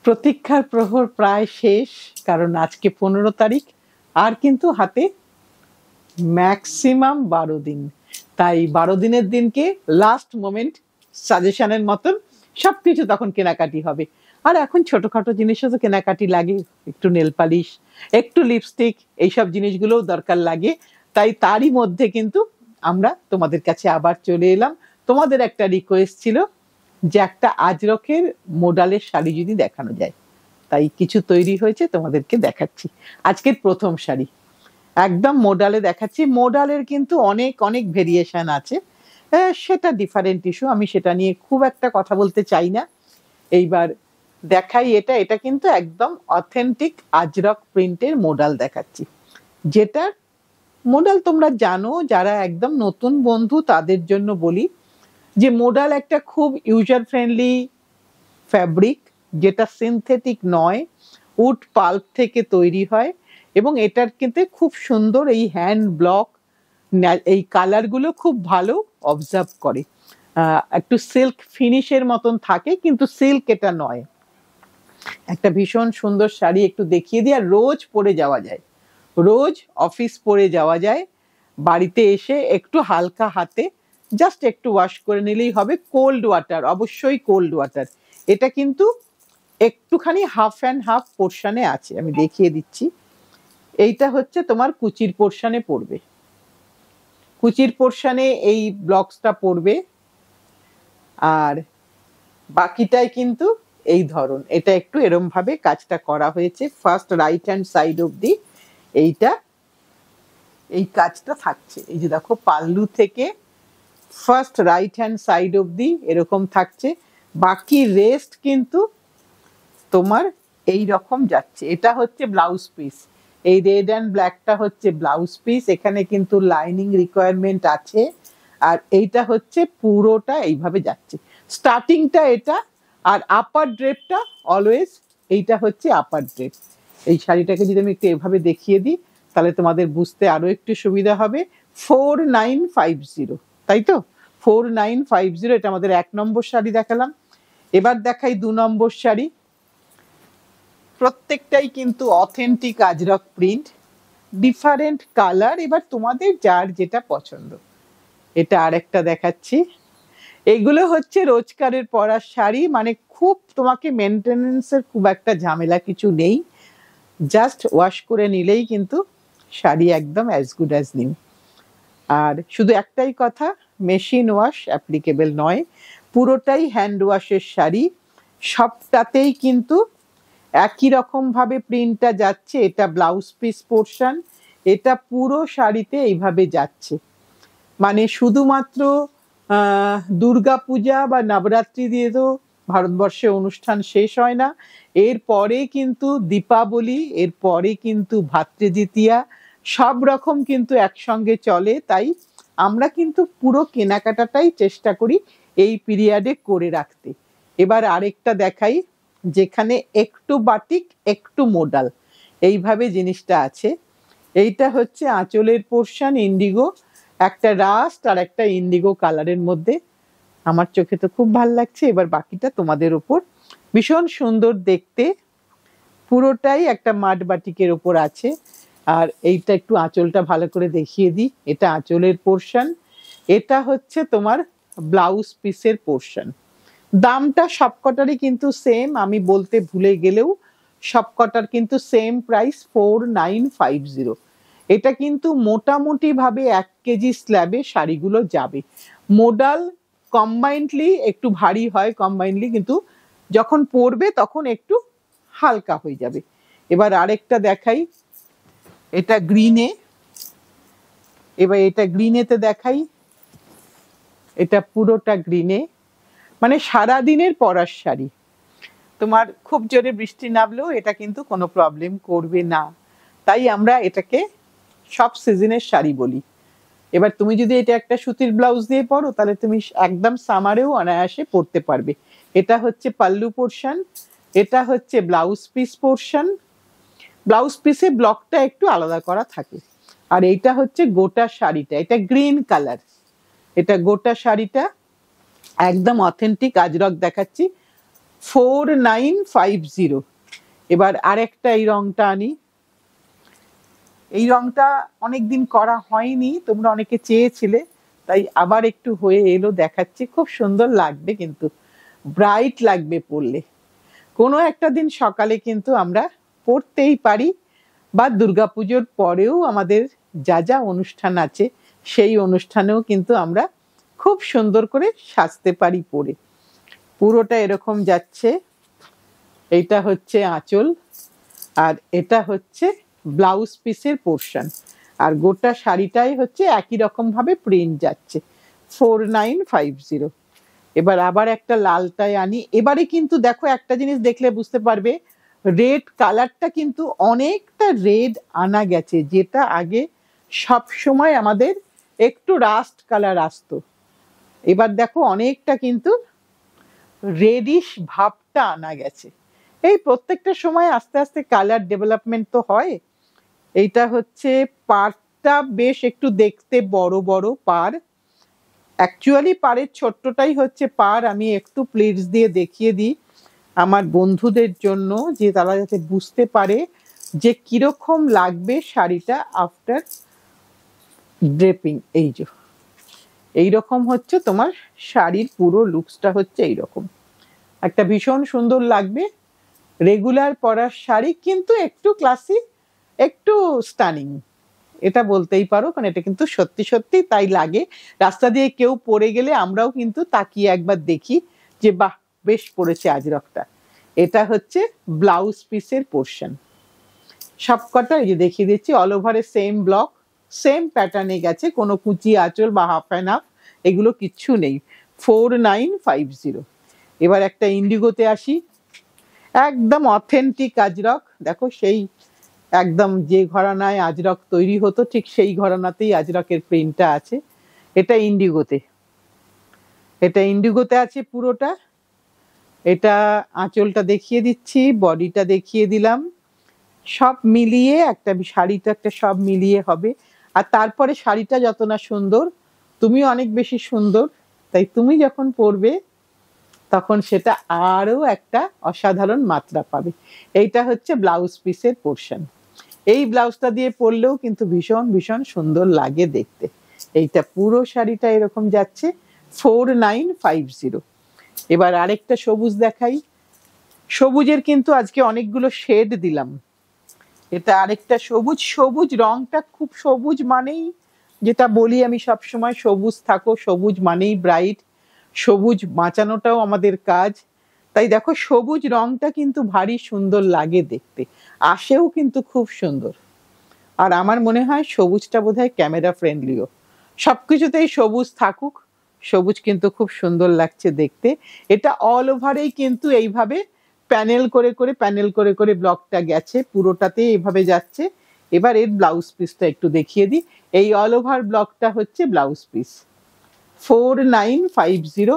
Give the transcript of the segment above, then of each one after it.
প্রতীক্ষার প্রহর প্রায় শেষ, কারণ আজকে 15 তারিখ, আর কিন্তু হাতে ম্যাক্সিমাম 12 দিন। তাই 12 দিনের দিনকে লাস্ট মোমেন্ট সাজেশনের মতন সবকিছু তখন কেনাকাটি হবে। আর এখন ছোটখাটো জিনিসও তো কেনাকাটি লাগে, একটু নেল পালিশ, একটু লিপস্টিক, এইসব জিনিসগুলোও দরকার লাগে। তাই তারই মধ্যে কিন্তু আমরা তোমাদের কাছে আবার চলে এলাম। তোমাদের একটা রিকোয়েস্ট ছিল যে একটা আজরকের মোডালের শাড়ি যদি দেখানো যায়, তাই কিছু তৈরি হয়েছে, তোমাদেরকে দেখাচ্ছি। আজকের প্রথম শাড়ি একদম মোডালে দেখাচ্ছি। মোডালের কিন্তু অনেক অনেক ভেরিয়েশন আছে, সেটা ডিফারেন্ট ইস্যু, আমি সেটা নিয়ে খুব একটা কথা বলতে চাই না। এইবার দেখাই এটা কিন্তু একদম অথেন্টিক আজরক প্রিন্টের মোডাল দেখাচ্ছি, যেটার মোডাল তোমরা জানো। যারা একদম নতুন বন্ধু তাদের জন্য বলি যে মোডাল একটা খুব ইউজার ফ্রেন্ডলি ফ্যাব্রিক, যেটা সিনথেটিক নয়, উড পাল্প থেকে তৈরি হয়, এবং এটার কিন্তু খুব সুন্দর এই হ্যান্ড ব্লক, এই কালারগুলো খুব ভালো অবজার্ভ করে। একটু সিল্ক ফিনিশের মতন থাকে, কিন্তু সিল্ক এটা নয়। একটা ভীষণ সুন্দর শাড়ি, একটু দেখিয়ে দিই। আর রোজ পরে যাওয়া যায়, রোজ অফিস পরে যাওয়া যায়। বাড়িতে এসে একটু হালকা হাতে জাস্ট একটু ওয়াশ করে নিলেই হবে। কোল্ড ওয়াটার, অবশ্যই কোল্ড ওয়াটার। এটা কিন্তু একটুখানি হাফ অ্যান্ড হাফ পোর্শনে আছে, আমি দেখিয়ে দিচ্ছি। এইটা হচ্ছে তোমার কুচির পোর্শনে পড়বে, কুচির পোর্শনে এই ব্লকসটা পড়বে, আর বাকিটাই কিন্তু এই ধরন। এটা একটু এরম ভাবে কাজটা করা হয়েছে, ফার্স্ট রাইট হ্যান্ড সাইড অবধি এইটা এই কাজটা থাকছে। এই যে দেখো, পাল্লু থেকে ফার্স্ট রাইট হ্যান্ড সাইড অবধি এরকম থাকছে, বাকি রেস্ট কিন্তু তোমার এই রকম যাচ্ছে। এটা হচ্ছে ব্লাউজ পিস, এই রেড অ্যান্ড ব্ল্যাকটা হচ্ছে ব্লাউজ পিস, এখানে কিন্তু লাইনিং রিকোয়ারমেন্ট আছে। আর এইটা হচ্ছে পুরোটা এইভাবে যাচ্ছে, স্টার্টিংটা এটা। আর আপার ড্রেপটা অলওয়েজ এইটা হচ্ছে আপার ড্রেপ। এই শাড়িটাকে যদি আমি একটু এভাবে দেখিয়ে দিই, তাহলে তোমাদের বুঝতে আরো একটু সুবিধা হবে। 4950, তাই তো? 4950, এটা আমাদের 1 নম্বর শাড়ি দেখালাম। এবার দেখাই 2 নম্বর শাড়ি। প্রত্যেকটাই কিন্তু অথেন্টিক আজরক প্রিন্ট, ডিফারেন্ট কালার। এবার তোমাদের যার যেটা পছন্দ। এটা আরেকটা দেখাচ্ছি। এগুলো হচ্ছে রোজকারের পরার শাড়ি, মানে খুব তোমাকে মেনটেনেন্সের খুব একটা ঝামেলা কিছু নেই, জাস্ট ওয়াশ করে নিলেই কিন্তু শাড়ি একদম অ্যাজ গুড অ্যাজ নিউ। আর শুধু একটাই কথা, মেশিন ওয়াশ অ্যাপ্লিকেবল নয়, পুরোটাই হ্যান্ড ওয়াশের শাড়ি। সবটাতেই কিন্তু একই রকম ভাবে প্রিন্টটা যাচ্ছে। এটা ব্লাউজ পিস পোর্শন, এটা পুরো শাড়িতে এইভাবে যাচ্ছে। মানে শুধুমাত্র দুর্গাপূজা বা নবরাত্রি দিয়ে তো ভারতবর্ষে অনুষ্ঠান শেষ হয় না। এরপরে কিন্তু দীপাবলি, এরপরে কিন্তু ভাতৃদ্বিতীয়া, সব রকম কিন্তু একসঙ্গে চলে। তাই আমরা কিন্তু পুরো কেনাকাটাটাই চেষ্টা করি এই পিরিয়ডে করে রাখতে। এবার আরেকটা দেখাই, যেখানে একটু বাটিক একটু মোডাল এইভাবে জিনিসটা আছে। এইটা হচ্ছে আঁচলের পোর্শন, ইন্ডিগো, একটা রাস্ট আর একটা ইন্ডিগো কালারের মধ্যে। আমার চোখে তো খুব ভাল লাগছে। এবার বাকিটা তোমাদের উপর। ভীষণ সুন্দর দেখতে, পুরোটাই একটা মাড বাটিকের উপর আছে। আর এইটা একটু আঁচলটা ভালো করে দেখিয়ে দিই। এটা আঁচলের পোর্শন, এটা হচ্ছে তোমার ব্লাউজ পিসের পোর্শন। দামটা সবকটারই কিন্তু সেম, আমি বলতে ভুলে গেলেও সবকটার কিন্তু সেম প্রাইস, 4950। এটা কিন্তু মোটামুটি ভাবে 1 কেজি স্ল্যাবে শাড়িগুলো যাবে। মোডাল কম্বাইন্ডলি একটু ভারী হয়, কম্বাইন্ডলি, কিন্তু যখন পরবে তখন একটু হালকা হয়ে যাবে। এবার আরেকটা দেখাই, এটা গ্রিনে। এবার এটা গ্রিনেতে দেখাই, এটা পুরোটা গ্রিনে, মানে সারাদিনের পরার শাড়ি। তোমার খুব জোরে বৃষ্টি নামলেও এটা কিন্তু কোনো প্রবলেম করবে না। তাই আমরা এটাকে সব সিজনের শাড়ি বলি। এবার তুমি যদি এটা একটা সুতির ব্লাউজ দিয়ে পরো, তাহলে তুমি একদম সামারেও অনায়াসে পরতে পারবে। এটা হচ্ছে পাল্লু পোর্শন, এটা হচ্ছে ব্লাউজ পিস পোর্শন। ব্লাউজ পিসে ব্লকটা একটু আলাদা করা থাকে। আর এইটা হচ্ছে গোটা শাড়িটা, এটা গ্রিন কালার। এটা গোটা শাড়িটা একদম অথেন্টিক আজরক দেখাচ্ছি। 4950। এবার আরেকটা এই রংটা আনি। এই রংটা অনেকদিন করা হয়নি, তোমরা অনেকে চেয়েছিলে, তাই আবার একটু হয়ে এলো, দেখাচ্ছি। খুব সুন্দর লাগবে, কিন্তু ব্রাইট লাগবে পরলে। কোনো একটা দিন সকালে কিন্তু আমরা পরতেই পারি, বা দুর্গাপুজোর পরেও আমাদের যা যা অনুষ্ঠান আছে সেই অনুষ্ঠানেও কিন্তু আমরা খুব সুন্দর করে সাজতে পারি পরে। পুরোটা এরকম যাচ্ছে। এইটা হচ্ছে আঁচল, আর এটা হচ্ছে ব্লাউজ পিসের পোর্শন, আর গোটা শাড়িটাই হচ্ছে একই রকম ভাবে প্রিন্ট যাচ্ছে। 4950। এবার আবার একটা লালটায় আনি। এবারে কিন্তু দেখো, একটা জিনিস দেখলে বুঝতে পারবে, রেড কালারটা কিন্তু অনেকটা রেড আনা গেছে, যেটা আগে সব সময় আমাদের একটু রাস্ট কালার আসতো। এবার দেখো অনেকটা কিন্তু রেডিশ ভাবটা আনা গেছে। এই প্রত্যেকটা সময় আস্তে আস্তে কালার ডেভেলপমেন্ট তো হয়। এইটা হচ্ছে পাড়টা, বেশ একটু দেখতে বড় বড় পাড়। অ্যাকচুয়ালি পাড়ের ছোট্টটাই হচ্ছে পাড়। আমি একটু প্লিটস দিয়ে দেখিয়ে দিই আমার বন্ধুদের জন্য, যে তারা যাতে বুঝতে পারে যে কিরকম লাগবে শাড়িটা আফটার ড্রেপিং। এই যে এইরকম হচ্ছে তোমার শাড়ির পুরো লুকসটা হচ্ছে এইরকম। একটা ভীষণ সুন্দর লাগবে রেগুলার পরার শাড়ি, কিন্তু একটু ক্লাসি, একটু স্টানিং, এটা বলতেই পারো, কারণ এটা কিন্তু সত্যি সত্যি তাই লাগে। রাস্তা দিয়ে কেউ পরে গেলে আমরাও কিন্তু তাকিয়ে একবার দেখি যে বাহ, বেশ পড়েছে আজরকটা। এটা হচ্ছে ব্লাউজ পিসের পোর্শন। সবকটা এই যে দেখিয়ে দিচ্ছি, অল ওভারে সেম ব্লক, সেম প্যাটার্নে গেছে, কোনো কুচি আঁচল বা হাফ অ্যান্ড হাফ এগুলো কিচ্ছু নেই। 4950। এবার একটা ইন্ডিগোতে আসি। একদম অথেন্টিক আজরক, দেখো সেই একদম যে ঘরানায় আজরক তৈরি হতো ঠিক সেই ঘরানাতেই আজরকের প্রিন্টটা আছে। এটা ইন্ডিগোতে, এটা ইন্ডিগোতে আছে পুরোটা। এটা আঁচলটা দেখিয়ে দিচ্ছি, বডিটা দেখিয়ে দিলাম, সব মিলিয়ে একটা শাড়িটা একটা সব মিলিয়ে হবে। আর তারপরে শাড়িটা যত না সুন্দর, তুমিও অনেক বেশি সুন্দর, তাই তুমি যখন পরবে তখন সেটা আরো একটা অসাধারণ মাত্রা পাবে। এইটা হচ্ছে ব্লাউজ পিসের পোর্শন। এই ব্লাউজটা দিয়ে পরলেও কিন্তু ভীষণ ভীষণ সুন্দর লাগে দেখতে। এইটা পুরো শাড়িটা এরকম যাচ্ছে 4950। এবার আরেকটা সবুজ দেখাই। সবুজের কিন্তু আজকে অনেকগুলো শেড দিলাম। এটা আরেকটা সবুজ। সবুজ রংটা খুব, সবুজ মানেই যেটা বলি আমি সব সময়, সবুজ থাকো, সবুজ মানেই ব্রাইট, সবুজ বাঁচানোটাও আমাদের কাজ। তাই দেখো সবুজ রংটা কিন্তু ভারী সুন্দর লাগে দেখতে, আসেও কিন্তু খুব সুন্দর। আর আমার মনে হয় সবুজটা বোধহয় ক্যামেরা ফ্রেন্ডলিও। সবকিছুতেই সবুজ থাকুক, সবুজ কিন্তু খুব সুন্দর লাগছে দেখতে। এটা অল ওভারেই কিন্তু এইভাবে প্যানেল করে করে প্যানেল করে করে ব্লকটা গেছে, পুরোটাতে এইভাবে যাচ্ছে। এবার এর ব্লাউজ পিসটা একটু দেখিয়ে দিই। এই অল ওভার ব্লকটা হচ্ছে ব্লাউজ পিস। 4950।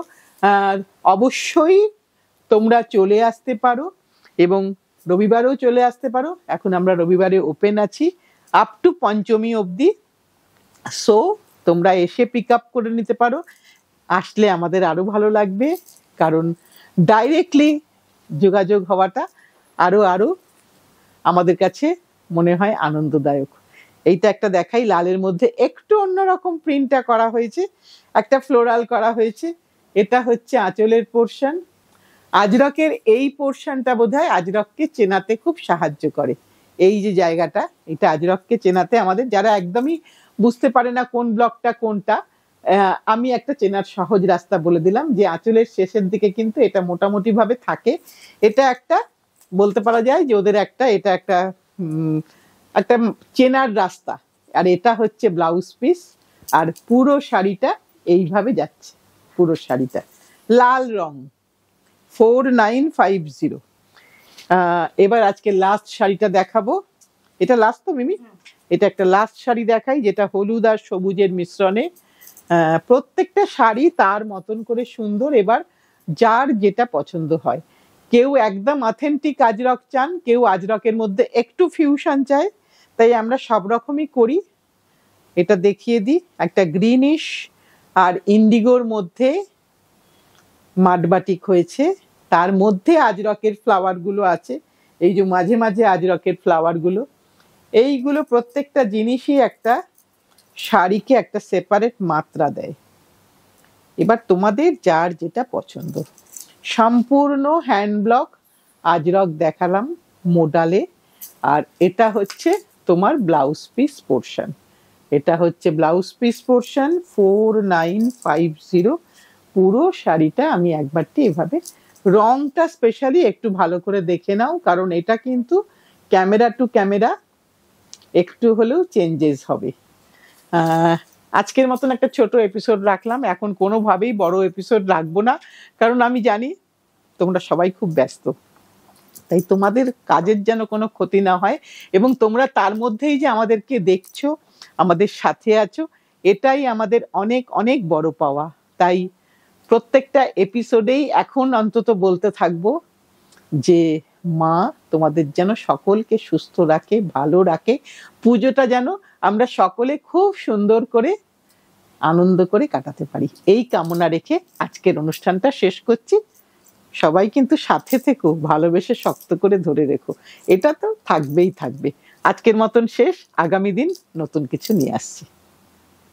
অবশ্যই তোমরা চলে আসতে পারো, এবং রবিবারেও চলে আসতে পারো। এখন আমরা রবিবারে ওপেন আছি আপ টু পঞ্চমী অবধি। সো তোমরা এসে পিক আপ করে নিতে পারো। আসলে আমাদের আরো ভালো লাগবে, কারণ ডাইরেক্টলি যোগাযোগ হওয়াটা আরো আরো আমাদের কাছে মনে হয় আনন্দদায়ক। এইটা একটা দেখাই, লালের মধ্যে একটু অন্যরকম প্রিন্টটা করা হয়েছে, একটা ফ্লোরাল করা হয়েছে। এটা হচ্ছে আঁচলের পোর্শন। আজরকের এই পোর্শনটা বোধহয় আজরককে চেনাতে খুব সাহায্য করে। এই যে জায়গাটা, এটা আজরককে চেনাতে আমাদের, যারা একদমই বুঝতে পারে না কোন ব্লকটা কোনটা, আমি একটা চেনার সহজ রাস্তা বলে দিলাম, যে আঁচলের শেষের দিকে কিন্তু এটা মোটামুটি ভাবে থাকে। এটা একটা বলতে পারা যায় যে ওদের একটা, এটা একটা একটা চেনার রাস্তা। আর এটা হচ্ছে ব্লাউজ পিস, আর পুরো শাড়িটা এইভাবে যাচ্ছে, পুরো শাড়িটা লাল রং। 4950। এবার আজকে লাস্ট শাড়িটা দেখাবো। এটা লাস্ট তো মিমি? এটা একটা লাস্ট শাড়ি দেখাই, যেটা হলুদ আর সবুজের মিশ্রণে। প্রত্যেকটা শাড়ি তার মতন করে সুন্দর। এবার যার যেটা পছন্দ হয়, কেউ একদম অথেন্টিক আজরক চান, কেউ আজরকের মধ্যে একটু ফিউশন চায়, তাই আমরা সব রকমই করি। এটা দেখিয়ে দিই, একটা গ্রিনিশ আর ইন্ডিগোর মধ্যে মাডবাটিক হয়েছে। তার মধ্যে আজরকের ফ্লাওয়ার গুলো আছে, এই যে মাঝে মাঝে আজরকের ফ্লাওয়ার গুলো, এইগুলো প্রত্যেকটা জিনিসই একটা শাড়িকে একটা সেপারেট মাত্রা দেয়। এবার তোমাদের যার যেটা পছন্দ। সম্পূর্ণ হ্যান্ড ব্লক আজরক দেখালাম মোডালে, আর এটা হচ্ছে তোমার ব্লাউজ পিস পোর্শন। এটা হচ্ছে ব্লাউজ পিস পোর্শন 4950। পুরো শাড়িটা আমি একবারটি এভাবে, রংটা স্পেশালি একটু ভালো করে দেখে নাও, কারণ এটা কিন্তু ক্যামেরা টু ক্যামেরা একটু হলেও চেঞ্জেস হবে। আজকের মতন একটা ছোট এপিসোড রাখলাম, এখন কোনোভাবেই বড় এপিসোড রাখবো না, কারণ আমি জানি তোমরা সবাই খুব ব্যস্ত, তাই তোমাদের কাজের যেন কোনো ক্ষতি না হয়, এবং তোমরা তার মধ্যেই যে আমাদেরকে দেখছো, আমাদের সাথে আছো, এটাই আমাদের অনেক অনেক বড় পাওয়া। তাই প্রত্যেকটা এপিসোডেই এখন অন্তত বলতে থাকবো যে মা তোমাদের যেন সকলকে সুস্থ রাখে, ভালো রাখে, পুজোটা যেন আমরা সকলে খুব সুন্দর করে আনন্দ করে কাটাতে পারি, এই কামনা রেখে আজকের অনুষ্ঠানটা শেষ করছি। সবাই কিন্তু সাথে থেকো, ভালোবেসে শক্ত করে ধরে রেখো, এটা তো থাকবেই থাকবে। আজকের মতন শেষ, আগামী দিন নতুন কিছু নিয়ে আসছি।